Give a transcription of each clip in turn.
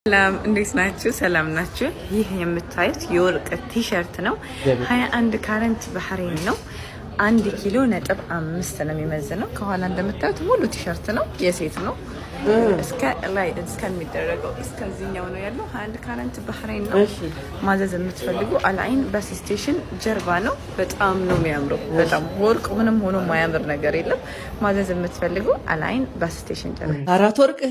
ሰላም እንዴት ናችሁ? ሰላም ናችሁ? ይህ የምታዩት የወርቅ ቲሸርት ነው። 21 ካረንት ባህሬን ነው። 1 ኪሎ ነጥብ 5 ነው የሚመዝነው። ከኋላ እንደምታዩት ሙሉ ቲሸርት ነው፣ የሴት ነው። እስከ ላይ እስከሚደረገው እስከዚህኛው ነው ያለው። 21 ካረንት ባህሬን ነው። ማዘዝ የምትፈልጉ አልአይን ባስ ስቴሽን ጀርባ ነው። በጣም ነው የሚያምረው። በጣም ወርቅ ምንም ሆኖ ማያምር ነገር የለም። ማዘዝ የምትፈልጉ አልአይን ባስ ስቴሽን ጀርባ። አራት ወርቅ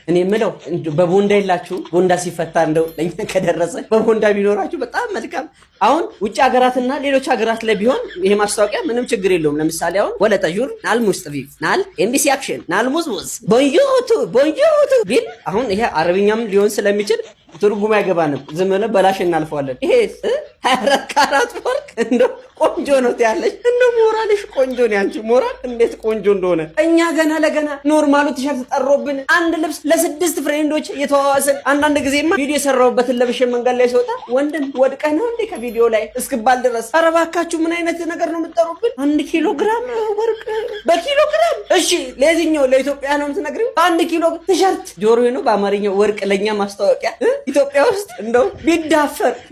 እኔ የምለው በቦንዳ የላችሁ ቦንዳ ሲፈታ እንደው ለኛ ከደረሰ በቦንዳ ቢኖራችሁ በጣም መልካም። አሁን ውጭ ሀገራትና ሌሎች ሀገራት ላይ ቢሆን ይሄ ማስታወቂያ ምንም ችግር የለውም። ለምሳሌ አሁን ወለጠጁር ናል ሙስጠፊፍ ናል ኤምቢሲ አክሽን ናል ሙዝሙዝ ቦንጆቱ ቢል አሁን ይሄ አረብኛም ሊሆን ስለሚችል ትርጉም አይገባንም። ዝም ብለን በላሽ እናልፈዋለን። ይሄ 24 ካራት ወርቅ እንደው ቆንጆ ነው ያለሽ። እንደው ሞራልሽ ቆንጆ ነው። ያንቺ ሞራል እንዴት ቆንጆ እንደሆነ እኛ ገና ለገና ኖርማሉ ቲሸርት ጠሮብን አንድ ልብስ ለ6 ፍሬንዶች የተዋዋሰን። አንዳንድ ጊዜማ ቪዲዮ የሰራሁበትን ለብሼ መንገድ ላይ ስወጣ ወንድም ወድቀህ ነው እንዴ ከቪዲዮ ላይ እስክባል ድረስ። ኧረ እባካችሁ ምን አይነት ነገር ነው የምትጠሩብን? 1 ኪሎ ግራም ወርቅ በኪሎ ግራም። እሺ ለዚህኛው ለኢትዮጵያ ነው የምትነግሪው? 1 ኪሎ ቲሸርት ጆሮ ነው በአማርኛው ወርቅ ለኛ ማስታወቂያ ኢትዮጵያ ውስጥ እንደው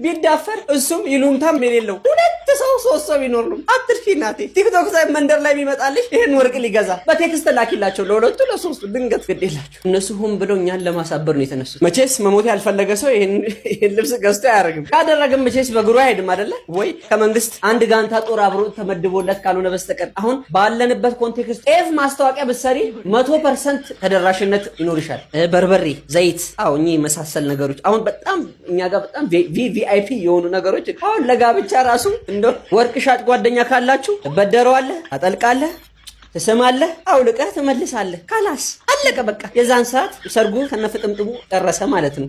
ቢዳፈር እሱም ይሉንታም የሌለው 2 ሰው 3 ሰው ቢኖር ነው። አትርፊ እናቴ። ቲክቶክ ላይ መንደር ላይ ቢመጣልሽ ይሄን ወርቅ ሊገዛ በቴክስት ላኪላቸው ለሁለቱ ለሶስቱ ድንገት ግዴላቸው። እነሱ ሆን ብለው እኛን ለማሳበር ነው የተነሱት። መቼስ መሞት ያልፈለገ ሰው ይሄን ልብስ ገዝቶ አያደርግም። ካደረግም መቼስ በእግሩ አይሄድም አይደለ ወይ? ከመንግስት አንድ ጋንታ ጦር አብሮ ተመድቦለት ካልሆነ በስተቀር አሁን ባለንበት ኮንቴክስት ኤፍ ማስታወቂያ ብትሰሪ 100% ተደራሽነት ይኖርሻል። በርበሬ፣ ዘይት፣ እኚህ መሳሰል ነገሮች አሁን በጣም እኛ ጋር በጣም ቪቪአይፒ የሆኑ ነገሮች አሁን ለጋብቻ ራሱ እንደው ወርቅ ሻጭ ጓደኛ ካላችሁ በደረዋለህ፣ አጠልቃለህ፣ ትስማለህ፣ አውልቀህ ትመልሳለህ። ካላስ አለቀ በቃ። የዛን ሰዓት ሰርጉ ከነፍጥምጥሙ ደረሰ ማለት ነው።